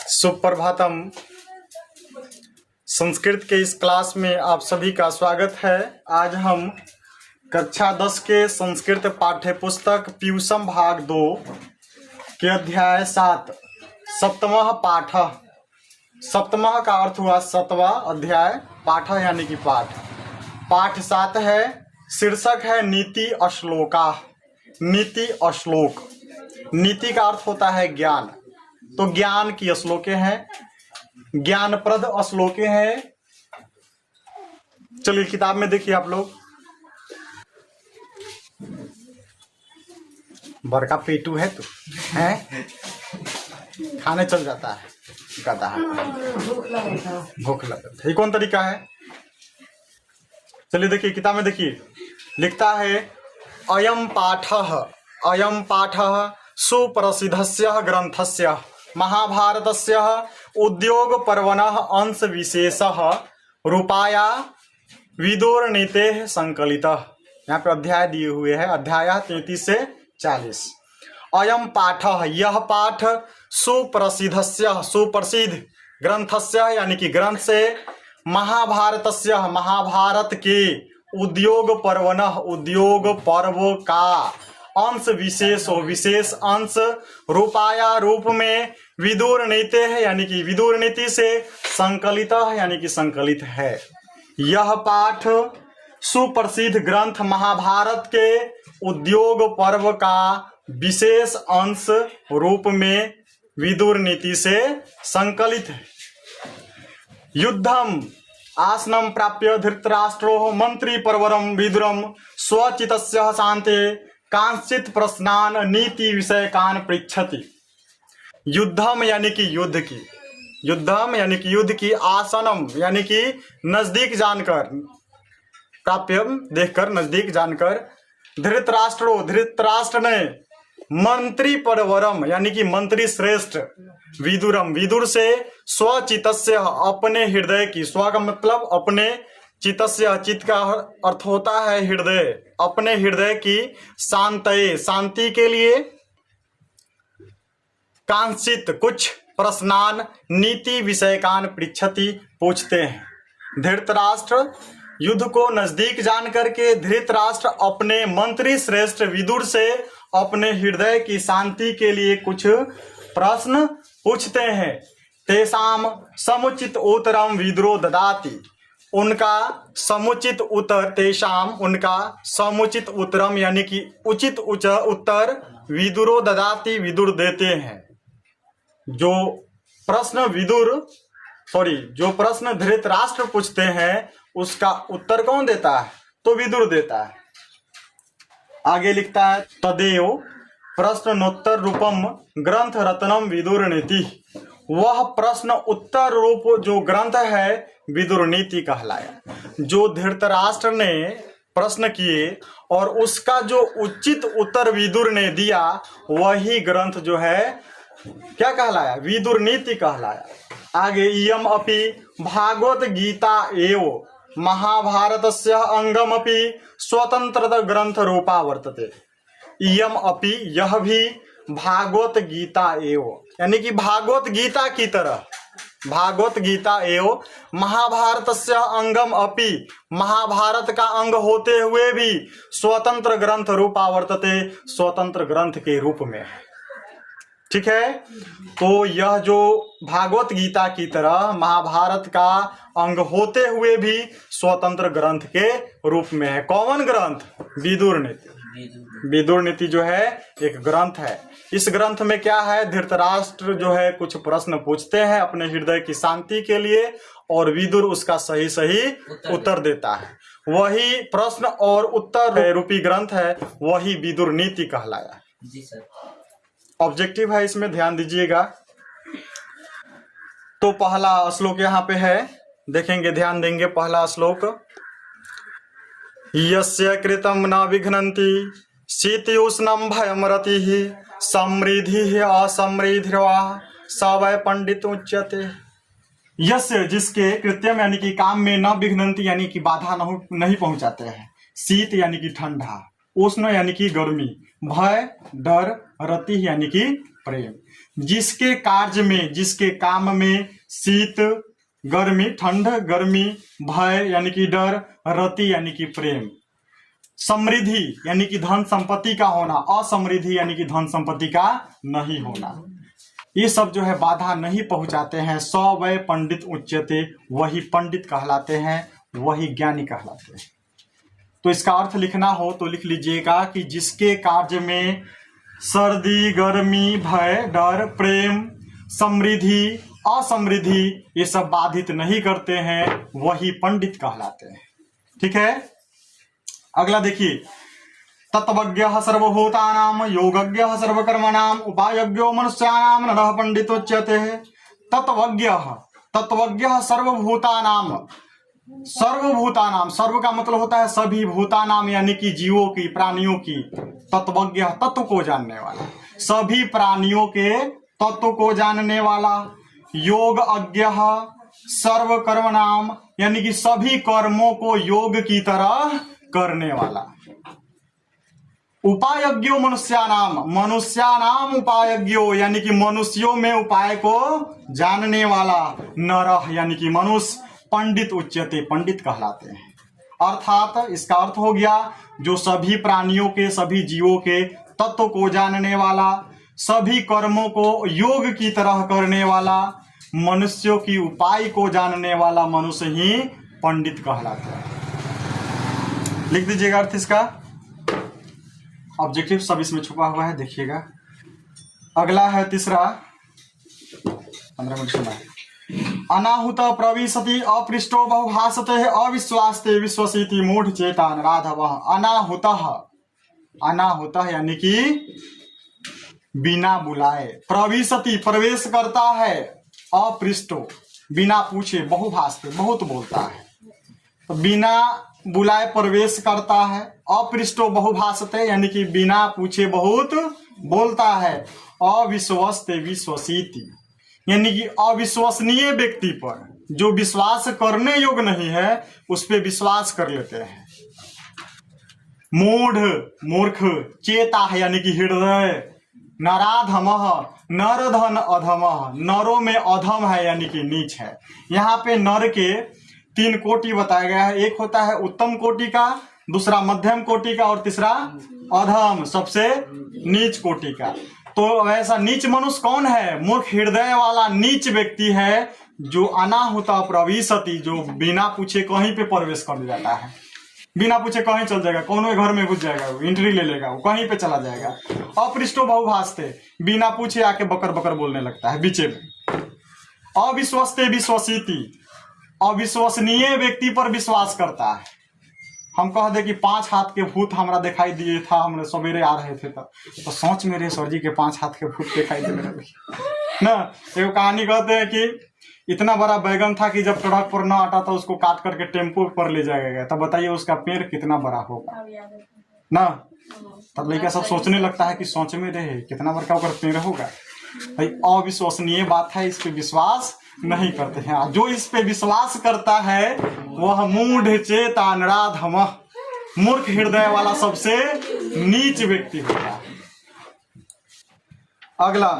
सुप्रभातम। संस्कृत के इस क्लास में आप सभी का स्वागत है। आज हम कक्षा 10 के संस्कृत पाठ्य पुस्तक पीयूषम भाग 2 के अध्याय 7 सप्तमः पाठ। सप्तमः का अर्थ हुआ सतवा, अध्याय पाठ यानी कि पाठ 7 है। शीर्षक है नीति अश्लोका। नीति अश्लोक। नीति का अर्थ होता है ज्ञान, तो ज्ञान की श्लोके हैं, ज्ञानप्रद श्लोके हैं। चलिए किताब में देखिए आप लोग। बड़का पेटू है तू है, खाने चल जाता है गधा है। भूख लगता है। ये कौन तरीका है? चलिए देखिए किताब में देखिए, लिखता है अयम पाठः सुप्रसिद्धस्य ग्रंथस्य महाभारतस्य उद्योग पर्वणः अंश विशेषः रूपाया विदुरनीतेः संकलितः। यहाँ पे अध्याय दिए हुए हैं, अध्याय 33 से 40। अयम पाठः, यह पाठ सुप्रसिद्धस्य, सुप्रसिद्ध ग्रंथस्य यानी कि ग्रंथ से, महाभारतस्य, महाभारत के, उद्योग पर्वणः, उद्योग पर्व का, अंश विशेष, विशेष अंश, रूपाया रूप में, विदुर नीति है यानी कि विदुर नीति से, संकलित यानी कि संकलित है। यह पाठ सुप्रसिद्ध ग्रंथ महाभारत के उद्योग पर्व का विशेष अंश रूप में विदुर नीति से संकलित है। युद्धम आसनम प्राप्य धृतराष्ट्रो मंत्री परवरम विदुरम स्वचितस्य शांते कांचित प्रश्नान नीति विषयकान पृच्छति। युद्धम यानी कि युद्ध की, युद्धम यानी कि युद्ध की, आसनम यानी कि नजदीक जानकर, प्राप्यम देखकर, नजदीक जानकर, धृतराष्ट्रो धृतराष्ट्र ने, मंत्री परवरम यानी कि मंत्री श्रेष्ठ, विदुरम विदुर से, स्वचितस्य अपने हृदय की, स्व का मतलब अपने, चितस्य चित्त का अर्थ होता है हृदय, अपने हृदय की, शांतये शांति के लिए, कांचित कुछ, प्रश्नान नीति विषयकान पृच्छति पूछते हैं। धृतराष्ट्र युद्ध को नजदीक जान करके धृतराष्ट्र अपने मंत्री श्रेष्ठ विदुर से अपने हृदय की शांति के लिए कुछ प्रश्न पूछते हैं। तेषाम समुचित उत्तरम विदुरो ददाति, उनका समुचित उत्तर, तेषाम उनका समुचित उत्तरम यानी कि उचित उत्तर, विदुरो ददाति विदुर देते हैं। जो प्रश्न धृतराष्ट्र पूछते हैं उसका उत्तर कौन देता है? तो विदुर देता है। आगे लिखता है तदेव प्रश्नोत्तर रूपम ग्रंथ रत्नम विदुर नीति। वह प्रश्न उत्तर रूप जो ग्रंथ है विदुर नीति कहलाया। जो धृतराष्ट्र ने प्रश्न किए और उसका जो उचित उत्तर विदुर ने दिया, वही ग्रंथ जो है क्या कहलाया? विदुर नीति कहलाया। आगे इयम अपि भागवत गीता एव महाभारतस्य अंगम अपि स्वतंत्र ग्रंथ रूपा वर्तते। इयम अपि यह भी भागवत गीता एव यानी कि भागवत गीता की तरह, भागवत गीता एव महाभारतस्य अंगम अपि, महाभारत का अंग होते हुए भी, स्वतंत्र ग्रंथ रूपा वर्तते, स्वतंत्र ग्रंथ के रूप में है। ठीक है, तो यह जो भागवत गीता की तरह महाभारत का अंग होते हुए भी स्वतंत्र ग्रंथ के रूप में है। कौन ग्रंथ? विदुर नीति। विदुर नीति जो है एक ग्रंथ है। इस ग्रंथ में क्या है? धृतराष्ट्र जो है कुछ प्रश्न पूछते हैं अपने हृदय की शांति के लिए और विदुर उसका सही सही उत्तर देता है। वही प्रश्न और उत्तर रूपी ग्रंथ है, वही विदुर नीति कहलाया। जी सर। ऑब्जेक्टिव है, इसमें ध्यान दीजिएगा। तो पहला श्लोक यहाँ पे है, देखेंगे, ध्यान देंगे। पहला श्लोक, यस्य कृतं न विघ्नन्ति शीतोष्णं भयं रतिः समृद्धिः असमृद्धिर्वा स वै पंडित उच्यते। यस्य जिसके, कृत्यम यानी कि काम में, न विघ्नन्ति यानी कि बाधा नहीं पहुंचाते हैं, शीत यानी कि ठंडा, उष्ण यानी कि गर्मी, भय डर रति यानी कि प्रेम। जिसके कार्य में, जिसके काम में शीत गर्मी, ठंड गर्मी, भय यानी कि डर, रति यानी कि प्रेम, समृद्धि यानी कि धन संपत्ति का होना, असमृद्धि यानी कि धन संपत्ति का नहीं होना, ये सब जो है बाधा नहीं पहुंचाते हैं। स वै पंडित उच्यते, वही पंडित कहलाते हैं, वही ज्ञानी कहलाते हैं। तो इसका अर्थ लिखना हो तो लिख लीजिएगा कि जिसके कार्य में सर्दी गर्मी भय डर प्रेम समृद्धि असमृद्धि ये सब बाधित नहीं करते हैं, वही पंडित कहलाते हैं। ठीक है, अगला देखिए, तत्वज्ञः सर्वभूतानां योगज्ञः सर्वकर्मणां उपायज्ञो मनुष्याणां नरः पंडितोच्यते। तत्वज्ञः सर्वभूतानां, सर्वभूतानाम, सर्व का मतलब होता है सभी, भूतानाम यानी कि जीवों की, प्राणियों की, तत्वज्ञ तत्व को जानने वाला, सभी प्राणियों के तत्व को जानने वाला, योग अज्ञ सर्व कर्मणाम यानी कि सभी कर्मों को योग की तरह करने वाला, उपायज्ञो मनुष्यानाम, मनुष्यानाम उपायज्ञो यानी कि मनुष्यों में उपाय को जानने वाला, नरः यानी कि मनुष्य, पंडित उच्यते, पंडित कहलाते हैं। अर्थात इसका अर्थ हो गया जो सभी प्राणियों के, सभी जीवों के तत्व को जानने वाला, सभी कर्मों को योग की तरह करने वाला, मनुष्यों की उपाय को जानने वाला मनुष्य ही पंडित कहलाता है। लिख दीजिएगा अर्थ इसका, ऑब्जेक्टिव सब इसमें छुपा हुआ है, देखिएगा। अगला है तीसरा, 15 मिनट सुना। अनाहुत प्रविशति अपृष्टो बहुभाषते अविश्वास्ते विश्वसीति मूढ़ चेतान राधवः। अनाहुतः, अनाहुतः यानी कि बिना बुलाए, प्रविशति प्रवेश करता है, अपृष्टो बिना पूछे, बहुभाषते बहुत बोलता है, तो बिना बुलाए प्रवेश करता है, अपृष्टो बहुभाषते यानी कि बिना पूछे बहुत बोलता है, अविश्वस्ते विश्वसीति यानी कि अविश्वसनीय व्यक्ति पर, जो विश्वास करने योग्य नहीं है उस पर विश्वास कर लेते हैं। मूढ़ मूर्ख, चेता है यानी कि हृदय, नराधमः नर धन अधमः, नरों में अधम है यानी कि नीच है। यहाँ पे नर के 3 कोटि बताया गया है, एक होता है उत्तम कोटि का, दूसरा मध्यम कोटि का और तीसरा अधम सबसे नीच कोटि का। तो ऐसा नीच मनुष्य कौन है? मूर्ख हृदय वाला नीच व्यक्ति है, जो अनाहुता प्रविशति, जो बिना पूछे कहीं पे प्रवेश कर जाता है, बिना पूछे कहीं चल जाएगा, कौन घर में घुस जाएगा, एंट्री ले लेगा, वो कहीं पे चला जाएगा। अपृष्टो बहुभाषते, बिना पूछे आके बकर बकर बोलने लगता है बीचे में। अविश्वस्ते विश्वसीति, अविश्वसनीय व्यक्ति पर विश्वास करता है। हम कह दे कि 5 हाथ के भूत हमारा दिखाई दिए था, हम सवेरे आ रहे थे तो सोच मेरे सर जी के 5 हाथ के भूत दिखाई दे रहे ना। एक कहानी कहते हैं कि इतना बड़ा बैगन था कि जब सड़क पर न आटा था उसको काट करके टेम्पो पर ले जाया गया, तब बताइए उसका पेड़ कितना बड़ा होगा ना। तब लड़का सब सोचने लगता है कि सोच में रहे कितना बड़ा होकर पेड़ होगा। भाई अविश्वसनीय बात है, इस पे विश्वास नहीं करते हैं। जो इस पे विश्वास करता है वह मूढ़ चेता नराधमः, मूर्ख हृदय वाला सबसे नीच व्यक्ति होता है। अगला,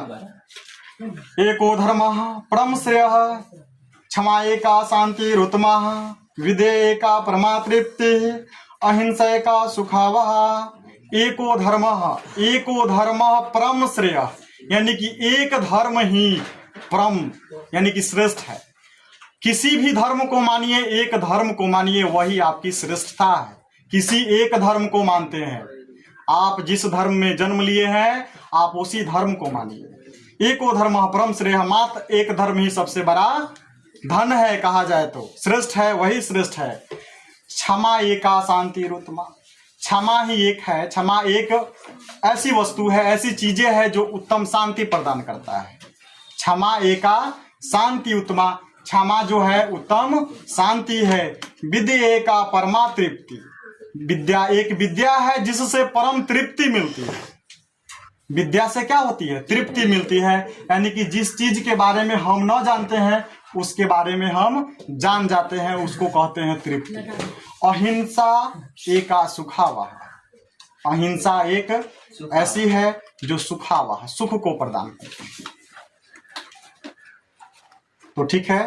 एको धर्मः परम श्रेयः क्षमा एका शान्तिरुत्तमः विदेय एका परमा तृप्तिः अहिंसा एका सुखावः। एको धर्मः परम श्रेयः यानी कि एक धर्म ही परम यानी कि श्रेष्ठ है। किसी भी धर्म को मानिए, एक धर्म को मानिए, वही आपकी श्रेष्ठता है। किसी एक धर्म को मानते हैं, आप जिस धर्म में जन्म लिए हैं आप उसी धर्म को मानिए। एको धर्म परम श्रेयः, मात्र एक धर्म ही सबसे बड़ा धन है कहा जाए तो, श्रेष्ठ है, वही श्रेष्ठ है। क्षमा एका शान्तिरुत्तमा, क्षमा ही एक है। क्षमा एक ऐसी वस्तु है, ऐसी चीजें है जो उत्तम शांति प्रदान करता है। क्षमा एका शांति उत्तमा, क्षमा जो है उत्तम शांति है। विद्या एका परमा तृप्ति, विद्या एक विद्या है जिससे परम तृप्ति मिलती है। विद्या से क्या होती है? तृप्ति मिलती है, यानी कि जिस चीज के बारे में हम न जानते हैं उसके बारे में हम जान जाते हैं, उसको कहते हैं तृप्ति। अहिंसा एका सुखावह, अहिंसा एक ऐसी है जो सुखावह, सुख को प्रदान करती है। तो ठीक है,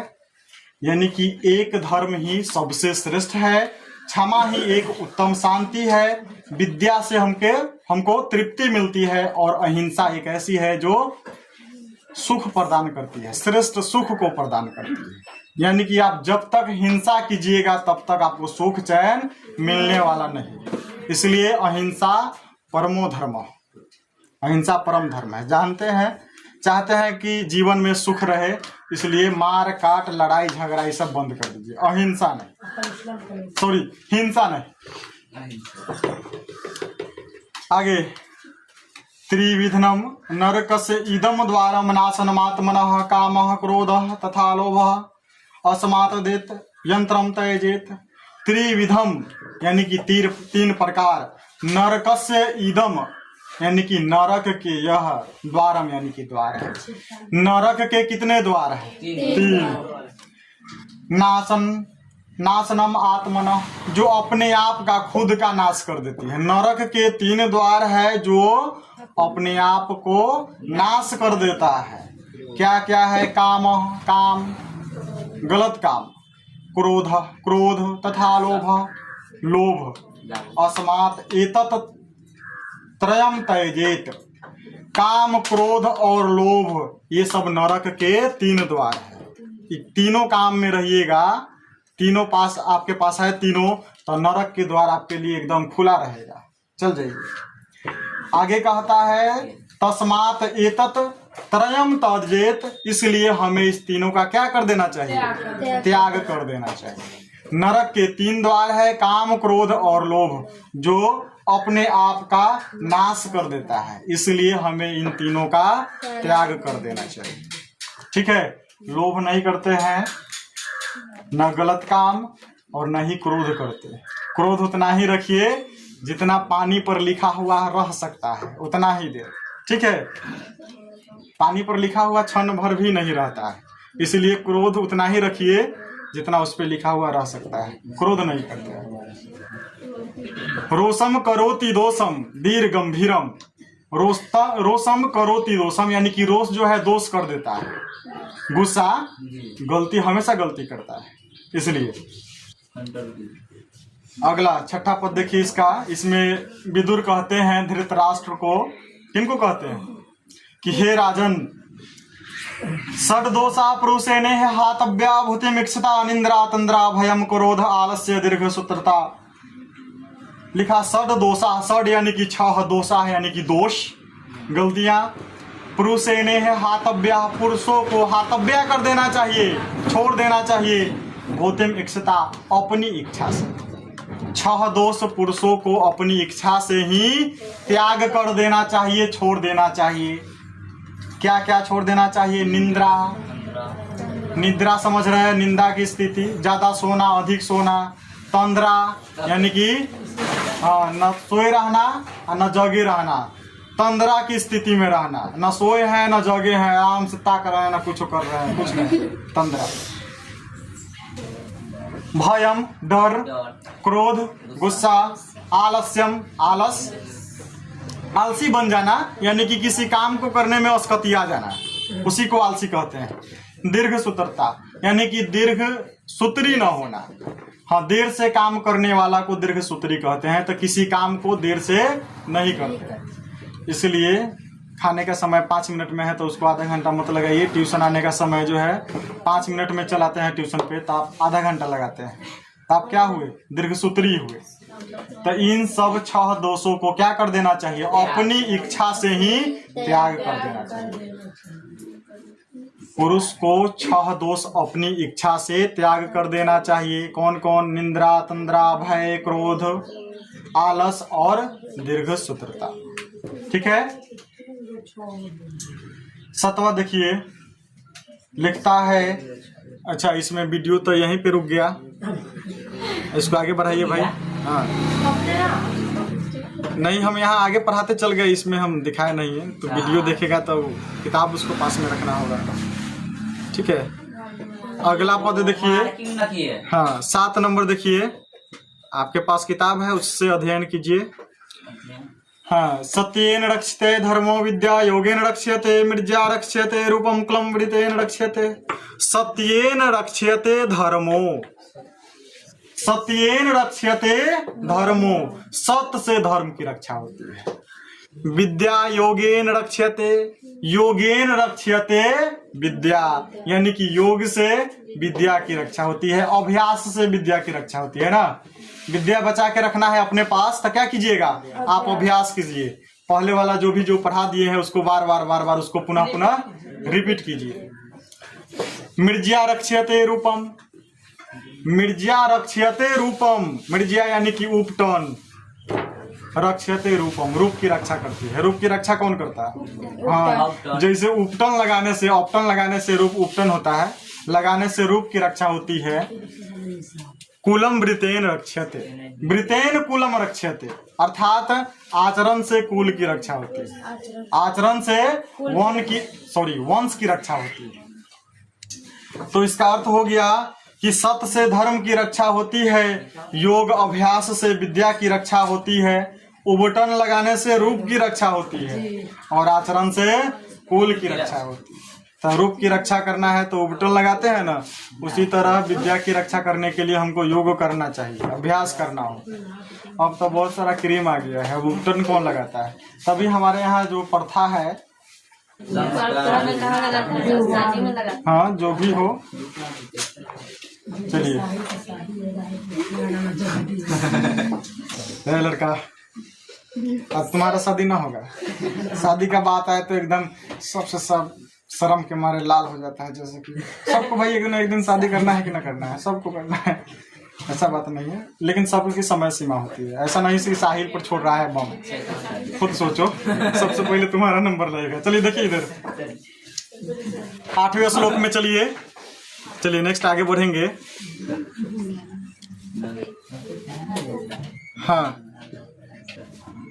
यानी कि एक धर्म ही सबसे श्रेष्ठ है, क्षमा ही एक उत्तम शांति है, विद्या से हमको तृप्ति मिलती है, और अहिंसा एक ऐसी है जो सुख प्रदान करती है, श्रेष्ठ सुख को प्रदान करती है। यानी कि आप जब तक हिंसा कीजिएगा तब तक आपको सुख चैन मिलने वाला नहीं। इसलिए अहिंसा परमो धर्म, अहिंसा परम धर्म है। जानते हैं, चाहते हैं कि जीवन में सुख रहे, इसलिए मार काट लड़ाई झगड़ा ये सब बंद कर दीजिए। अहिंसा नहीं, सॉरी हिंसा नहीं। आगे, त्रिविधनम नरकस्य इदम द्वारम नाशनमात्मनः कामः क्रोधः तथा लोभः असमातदेत यंत्रम त्यजेत। त्रिविधम यानी कि तीन प्रकार, नरकस्य इदम यानी कि नरक के, यह द्वारम यानी कि द्वार है। नरक के कितने द्वार है? 3। नाशनम आत्मन, जो अपने आप का खुद का नाश कर देती है। नरक के 3 द्वार है जो अपने आप को नाश कर देता है। क्या क्या है? काम, काम गलत काम, क्रोध तथा लोभ, लोभ, अस्मात् एतत् त्रयम त्यजेत। काम, क्रोध और लोभ ये सब नरक के 3 द्वार है। तीनों काम में रहिएगा, तीनों पास आपके पास है तीनों, तो नरक के द्वार आपके लिए एकदम खुला रहेगा, चल जाइए। आगे कहता है तस्मात् एतत् त्रयम त्यजेत, इसलिए हमें इस तीनों का क्या कर देना चाहिए? त्याग कर देना चाहिए। नरक के 3 द्वार है, काम, क्रोध और लोभ, जो अपने आप का नाश कर देता है, इसलिए हमें इन तीनों का त्याग कर देना चाहिए। ठीक है, लोभ नहीं करते हैं, न गलत काम, और न ही क्रोध करते। क्रोध उतना ही रखिए जितना पानी पर लिखा हुआ रह सकता है, उतना ही देर। ठीक है, पानी पर लिखा हुआ क्षण भर भी नहीं रहता है, इसलिए क्रोध उतना ही रखिए जितना उस पर लिखा हुआ रह सकता है, क्रोध नहीं करते। रोषम करोति दोषम दीर गंभीरम, रोषम करोति दोषम यानी कि रोष जो है दोष कर देता है, गुस्सा गलती हमेशा गलती करता है, इसलिए। अगला 6ठा पद देखिए इसका, इसमें विदुर कहते हैं धृतराष्ट्र को, किनको कहते हैं कि हे राजन, षड दोषा पुरुषेने हातव्या भूतिमिक्षता निंद्रा तंद्रा भयम क्रोध आलस्य दीर्घ सूत्रता। लिखा षड दोषा, षड यानी कि 6 दोषा है, यानी कि दोष, गलतियां। पुरुषेने है हातव्या, पुरुषों को हातव्या कर देना चाहिए, छोड़ देना चाहिए। भूतिम इक्षता, अपनी इच्छा से। 6 दोष पुरुषों को अपनी इच्छा से ही त्याग कर देना चाहिए, छोड़ देना चाहिए। क्या क्या छोड़ देना चाहिए? निंद्रा, निद्रा समझ रहे हैं, निंदा की स्थिति, ज्यादा सोना, अधिक सोना। तंद्रा यानी कि न सोए रहना और न जगे रहना, तंद्रा की स्थिति में रहना, न सोए हैं न जगे हैं, आराम से ताक रहे हैं, न कुछ कर रहे हैं, कुछ नहीं, तंद्रा। भयम डर, क्रोध गुस्सा, आलस्यम आलस, आलसी बन जाना यानी कि किसी काम को करने में अस्कतिया जाना, उसी को आलसी कहते हैं। दीर्घ सूत्रता यानी कि दीर्घ सूत्री न होना। हाँ, देर से काम करने वाला को दीर्घ सूत्री कहते हैं, तो किसी काम को देर से नहीं करते। इसलिए खाने का समय 5 मिनट में है तो उसको आधा घंटा मत लगाइए। ट्यूशन आने का समय जो है 5 मिनट में चलाते हैं ट्यूशन पे, तो आप आधा घंटा लगाते हैं, तो आप क्या हुए? दीर्घ सूत्री हुए। तो इन सब 6 दोषों को क्या कर देना चाहिए? अपनी इच्छा से ही त्याग कर देना चाहिए। पुरुष को 6 दोष अपनी इच्छा से त्याग कर देना चाहिए। कौन कौन? निंद्रा, तंद्रा, भय, क्रोध, आलस और दीर्घ सूत्रता। ठीक है। 7वां देखिए, लिखता है, अच्छा इसमें वीडियो तो यहीं पे रुक गया, इसको आगे बढ़ाइए भाई। हाँ नहीं, हम यहाँ आगे पढ़ाते चल गए, इसमें हम दिखाए नहीं है, तो वीडियो देखेगा तो किताब उसको पास में रखना होगा। ठीक है, अगला पद देखिए। हाँ 7 नंबर देखिए, आपके पास किताब है उससे अध्ययन कीजिए। हाँ, सत्येन रक्ष्यते धर्मो विद्या योगेन रक्ष्यते मृज्या रक्ष्यते रूपम क्लम वृतेन रक्ष्यते। सत्येन रक्ष्यते धर्मो, सत्येन रक्ष्यते धर्मो, सत्य से धर्म की रक्षा होती है। विद्या योगेन रक्ष्यते, योगेन रक्ष्यते विद्या, यानी कि योग से विद्या की रक्षा होती है, अभ्यास से विद्या की रक्षा होती है ना। विद्या बचा के रखना है अपने पास तो क्या कीजिएगा, आप अभ्यास कीजिए। पहले वाला जो पढ़ा दिए हैं उसको बार बार उसको पुनः पुनः रिपीट कीजिए। मृज्या रक्ष्यते रूपम, मृज्या रक्ष्यते रूपम, मृज्या यानी कि उपटन, रक्ष्यते रूपम, रूप की रक्षा करती है। रूप की रक्षा कौन करता है? हाँ, जैसे उपटन लगाने से, अपटन लगाने से रूप उपटन होता है, लगाने से रूप की रक्षा होती है। कुलम वृतेन रक्ष्यते, वृतेन कुलम रक्ष्यते, अर्थात आचरण से कुल की रक्षा होती है, आचरण से वंश की रक्षा होती है। तो इसका अर्थ हो गया कि सत्य से धर्म की रक्षा होती है, योग अभ्यास से विद्या की रक्षा होती है, उबटन लगाने से रूप की रक्षा होती है, और आचरण से कुल की रक्षा होती है। तो रूप की रक्षा करना है तो उबटन लगाते हैं ना, उसी तरह विद्या की रक्षा करने के लिए हमको योग करना चाहिए, अभ्यास करना हो। अब तो बहुत सारा क्रीम आ गया है, उबटन कौन लगाता है? तभी हमारे यहाँ जो प्रथा है, हाँ जो भी हो, चलिए लड़का अब तुम्हारा शादी ना होगा, शादी का बात आए तो एकदम सबसे सब शर्म के मारे लाल हो जाता है। जैसे कि सबको भाई एक दिन शादी करना है कि ना करना है, सबको करना है, ऐसा बात नहीं है, लेकिन सबकी समय सीमा होती है। ऐसा नहीं कि साहिल पर छोड़ रहा है बम, खुद सोचो, सबसे पहले तुम्हारा नंबर लगेगा। चलिए देखिए इधर 8वें श्लोक में, चलिए नेक्स्ट आगे बढ़ेंगे। हाँ,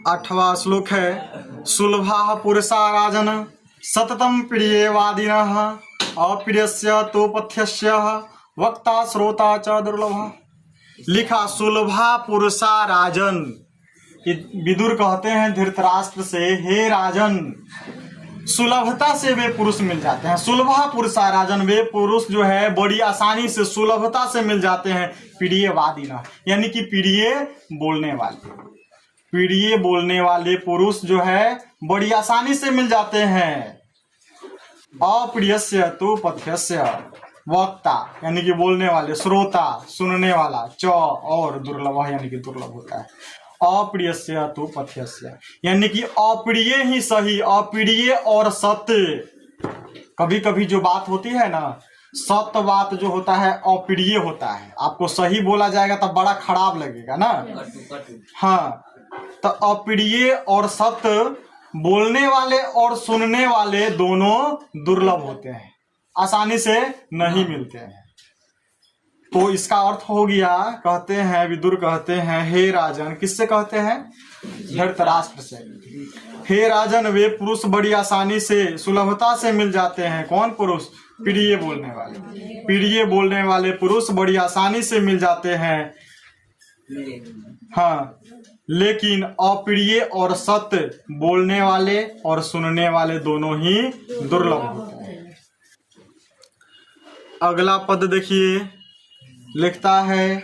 8वां श्लोक है, सुलभा पुरुषा राजन सततम प्रियवादिनः अप्रियस्य तो पथ्यस्य वक्ता श्रोता च दुर्लभ। लिखा सुलभा पुरुषा राजन, विदुर कहते हैं धृतराष्ट्र से, हे राजन, सुलभता से वे पुरुष मिल जाते हैं। सुलभा पुरुषा राजन, वे पुरुष जो है बड़ी आसानी से सुलभता से मिल जाते हैं। प्रियवादिनः यानी कि प्रिय बोलने वाले, प्रिय बोलने वाले पुरुष जो है बड़ी आसानी से मिल जाते हैं। अप्रियस्य तो पथ्यस्य, वक्ता यानी कि बोलने वाले, श्रोता सुनने वाला, च और दुर्लभ यानी कि दुर्लभ होता है। अप्रियस्य तो पथ्यस्य यानी कि अप्रिय ही सही, अप्रिय और सत्य। कभी कभी जो बात होती है ना, सत्य बात जो होता है अप्रिय होता है, आपको सही बोला जाएगा तब बड़ा खराब लगेगा ना। हाँ, तो अप्रिय और सत्य बोलने वाले और सुनने वाले दोनों दुर्लभ होते हैं, आसानी से नहीं मिलते हैं। तो इसका अर्थ हो गया, कहते हैं विदुर कहते हैं, हे राजन, किससे कहते हैं? धृतराष्ट्र से। हे राजन, वे पुरुष बड़ी आसानी से सुलभता से मिल जाते हैं। कौन पुरुष? प्रिय बोलने वाले, प्रिय बोलने वाले पुरुष बड़ी आसानी से मिल जाते हैं। हाँ, लेकिन अप्रिय और सत्य बोलने वाले और सुनने वाले दोनों ही दुर्लभ होते हैं। अगला पद देखिए, लिखता है,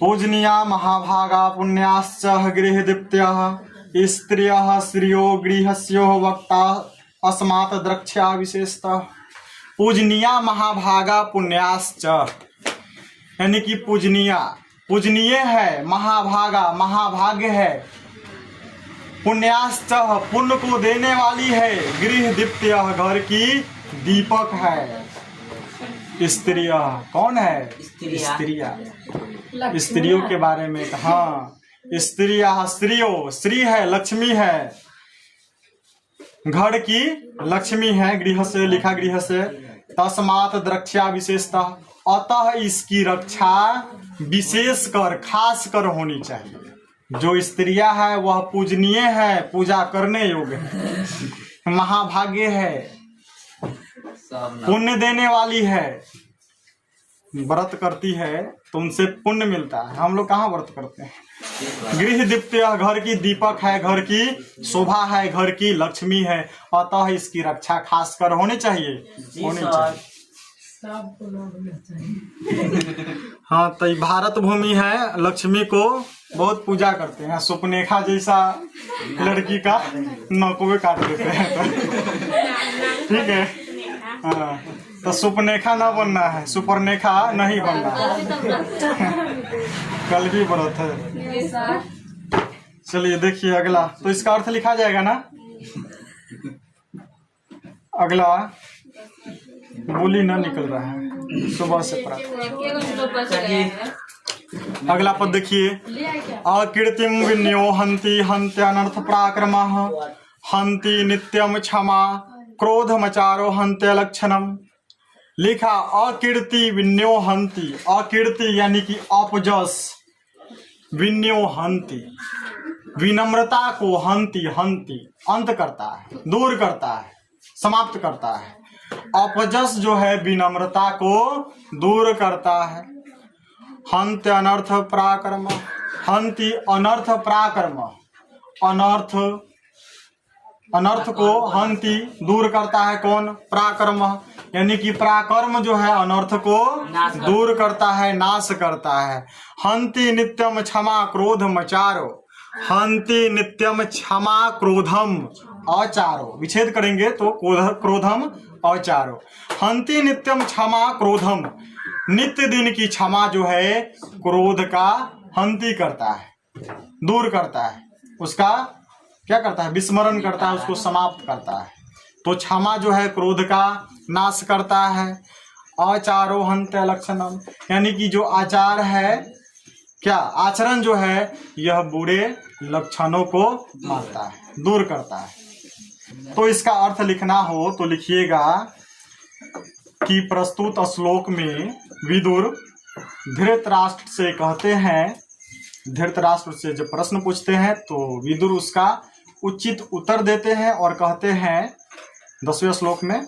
पूजनीया महाभागा पुण्याश्च गृहदीप्त्यः स्त्रियः श्रियो गृहस्यो वक्ता अस्मात् द्रक्ष्या विशेषतः। पूजनीया महाभागा पुण्याश्च यानी कि पूजनीय है, महाभागा महाभाग्य है, पुण्याश्च पुण्य को देने वाली है, गृह दीप्त्य घर की दीपक है। स्त्रिया कौन है? स्त्रियों के बारे में। हाँ, स्त्रिया स्त्रियो, स्त्री है लक्ष्मी है, घर की लक्ष्मी है, गृह से लिखा गृह से। तस्मात् द्रक्ष्या विशेषतः, अतः इसकी रक्षा विशेष कर खास कर होनी चाहिए। जो स्त्रियां है वह पूजनीय है, पूजा करने योग्य है, महाभाग्य है, पुण्य देने वाली है। व्रत करती है तो उनसे पुण्य मिलता है। हम लोग कहाँ व्रत करते हैं? गृह दीप्त्य, घर की दीपक है, घर की शोभा है, घर की लक्ष्मी है, अतः इसकी रक्षा खासकर होनी चाहिए, होनी चाहिए। हाँ, तो ये भारत भूमि है, लक्ष्मी को बहुत पूजा करते हैं। सुपनेखा जैसा लड़की का नौकवे काट देते हैं। ठीक है, हाँ, तो सुपनेखा ना बनना है, सुपरनेखा नहीं बनना है। कल भी व्रत है। चलिए देखिए अगला, तो इसका अर्थ लिखा जाएगा ना। अगला बोली न निकल रहा है सुबह से अगला पद देखिए, अकीर्तिम विन्यो हंति हंत्यनर्थ पराक्रमः हंति नित्यम क्षमा क्रोधमचारो हंत्य लक्षणम। लिखा अकीर्ति विन्यो हंति, अकीर्ति यानी कि अपजस, विन्यो हंति विनम्रता को, हंति हंति अंत करता है, दूर करता है, समाप्त करता है। अपजस जो है विनम्रता को दूर करता है। हंत्य अनर्थ पराक्रम, हंति अनर्थ पराक्रम, अनर्थ अनर्थ को हंति दूर करता है कौन? पराक्रम, यानी कि पराक्रम जो है अनर्थ को दूर करता है, नाश करता है। हंति नित्यम क्षमा क्रोध मचारो, हंति नित्यम क्षमा क्रोधम अचारो, विच्छेद करेंगे तो क्रोधम अचारो। हंति नित्यम क्षमा क्रोधम, नित्य दिन की क्षमा जो है क्रोध का हंति करता है, दूर करता है, उसका क्या करता है? विस्मरण करता है, उसको समाप्त करता है। तो क्षमा जो है क्रोध का नाश करता है। अचारो हंत्य लक्षणम, यानी कि जो आचार है, क्या आचरण जो है, यह बुरे लक्षणों को मारता है, दूर करता है। तो इसका अर्थ लिखना हो तो लिखिएगा कि प्रस्तुत श्लोक में विदुर धृतराष्ट्र से कहते हैं, धृतराष्ट्र से जब प्रश्न पूछते हैं तो विदुर उसका उचित उत्तर देते हैं और कहते हैं 10वें श्लोक में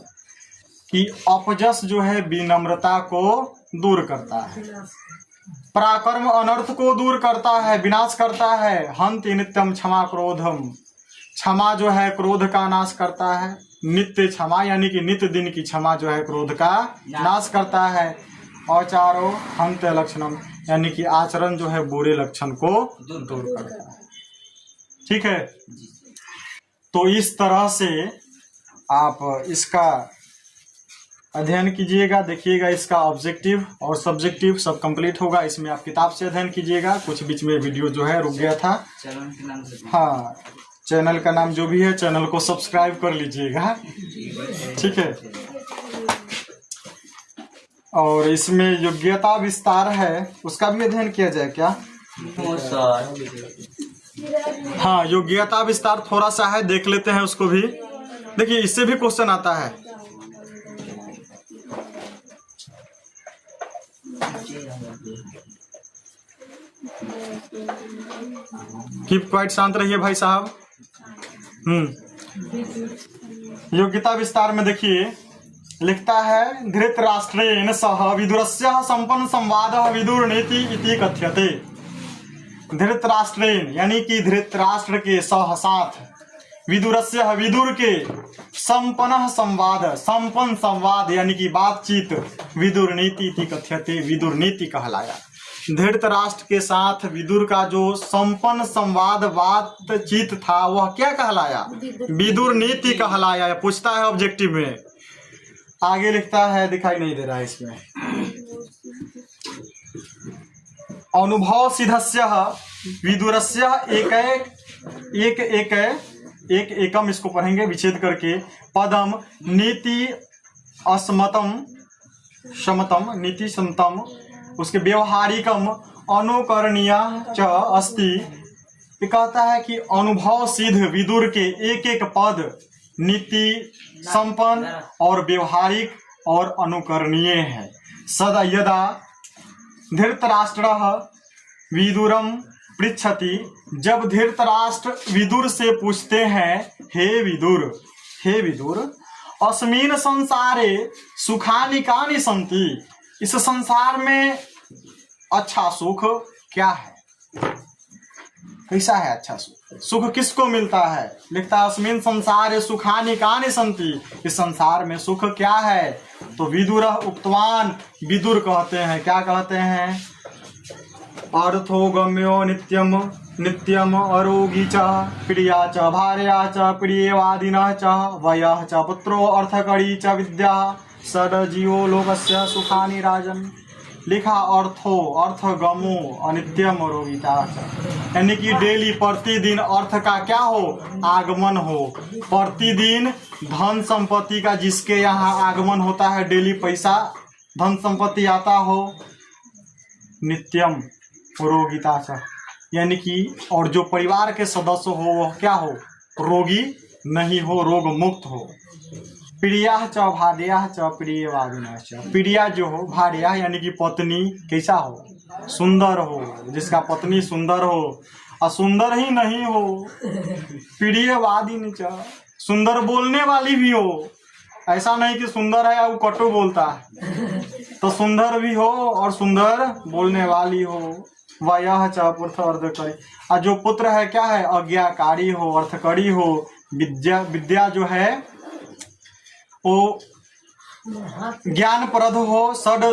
कि अपजस जो है विनम्रता को दूर करता है, पराक्रम अनर्थ को दूर करता है, विनाश करता है। हंति नित्यम क्षमा क्रोधम, क्षमा जो है क्रोध का नाश करता है। नित्य क्षमा यानी कि नित्य दिन की क्षमा जो है क्रोध का नाश करता है। अचारो हंत्य लक्षणम, यानी कि आचरण जो है बुरे लक्षण को दूर करता है। ठीक है, तो इस तरह से आप इसका अध्ययन कीजिएगा, देखिएगा इसका ऑब्जेक्टिव और सब्जेक्टिव सब कंप्लीट होगा। इसमें आप किताब से अध्ययन कीजिएगा। कुछ बीच में वीडियो जो है रुक गया था। हाँ, चैनल का नाम जो भी है, चैनल को सब्सक्राइब कर लीजिएगा। ठीक है, और इसमें योग्यता विस्तार है, उसका भी अध्ययन किया जाए क्या? हाँ, योग्यता विस्तार थोड़ा सा है, देख लेते हैं उसको भी। देखिए इससे भी क्वेश्चन आता है। कीप क्वाइट, शांत रहिए भाई साहब। योग्यता विस्तार में देखिए लिखता है, धृतराष्ट्रेण सह विदुरस्य संपन्न संवादः विदुर नीति इति कथ्यते। धृतराष्ट्रेण यानी कि धृतराष्ट्र के सह साथ, विदुरस्य विदुर के, संपन्न संवाद, संपन्न संवाद यानी कि बातचीत, विदुर नीति इति कथ्यते, विदुर नीति कहलाया। धृतराष्ट्र के साथ विदुर का जो संपन्न संवाद बातचीत था वह क्या कहलाया? विदुर नीति कहलाया। पूछता है ऑब्जेक्टिव में। आगे लिखता है, दिखाई नहीं दे रहा है इसमें, अनुभव सिद्धस्य विदुरस्य एक एकम, इसको पढ़ेंगे विच्छेद करके, पदम नीति असमतम समतम, नीति समतम, उसके व्यवहारिकम अनुकरणीय च अस्ति। ये कहता है कि अनुभव सिद्ध विदुर के एक एक पद नीति संपन्न और व्यवहारिक और अनुकरणीय है। सदा यदा धृतराष्ट्रः विदुरम पृच्छति, जब धृतराष्ट्र विदुर से पूछते हैं, हे विदुर, अस्मिन् संसारे सुखानि कानि सन्ति, इस संसार में अच्छा सुख क्या है? कैसा है अच्छा सुख? सुख किसको मिलता है? लिखता है अस्मिन् संसारे सुखानि कानि सन्ति। इस संसार में सुख क्या है? तो विदुर उक्तवान, विदुर कहते हैं, क्या कहते हैं? अर्थो गम्यो नित्यम नित्यम अरोगी च प्रिया च भार्या च प्रियवादिनः च वयः च पुत्रो अर्थकरी च विद्या षड जीवो लोकस्य सुखानि राजन। लिखा अर्थो, अर्थ गमो, अनित्यम रोगिता, यानी कि डेली प्रतिदिन अर्थ का क्या हो? आगमन हो। प्रतिदिन धन संपत्ति का जिसके यहाँ आगमन होता है, डेली पैसा धन संपत्ति आता हो। नित्यम रोगिता च, यानी कि और जो परिवार के सदस्य हो वह क्या हो? रोगी नहीं हो, रोग मुक्त हो। प्रिया च भार्या च प्रियवादिनः च, प्रिया जो हो, भार्या यानी कि पत्नी कैसा हो? सुंदर हो। जिसका पत्नी सुंदर हो, असुंदर ही नहीं हो। प्रियवादिनी च, सुंदर बोलने वाली भी हो। ऐसा नहीं कि सुंदर है वो कटु बोलता है, तो सुंदर भी हो और सुंदर बोलने वाली हो। वयः च पुत्र अर्थकरी, और जो पुत्र है क्या है? आज्ञाकारी हो, अर्थकरी हो। विद्या जो है वो ज्ञानप्रद हो। षड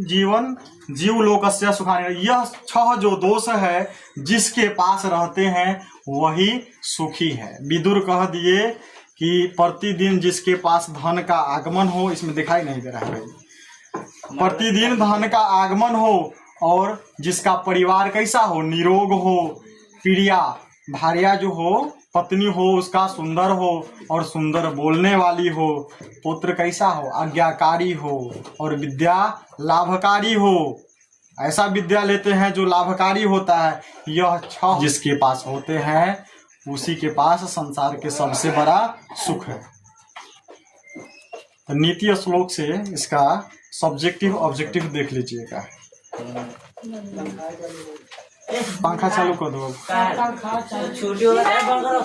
जीवन जीव लोकस्य सुखानि, यह 6 जो दोष है जिसके पास रहते हैं वही सुखी है। विदुर कह दिए कि प्रतिदिन जिसके पास धन का आगमन हो, इसमें दिखाई नहीं दे रहा है, प्रतिदिन धन का आगमन हो और जिसका परिवार कैसा हो? निरोग हो। प्रिया भार्या जो हो, पत्नी हो, उसका सुंदर हो और सुंदर बोलने वाली हो। पुत्र कैसा हो? आज्ञाकारी हो और विद्या लाभकारी हो। ऐसा विद्या लेते हैं जो लाभकारी होता है। यह 6 जिसके पास होते हैं उसी के पास संसार के सबसे बड़ा सुख है। तो नीति श्लोक से इसका सब्जेक्टिव ऑब्जेक्टिव देख लीजिएगा। पंखा चालू कर दो। छोटी वाला है, बंद करो।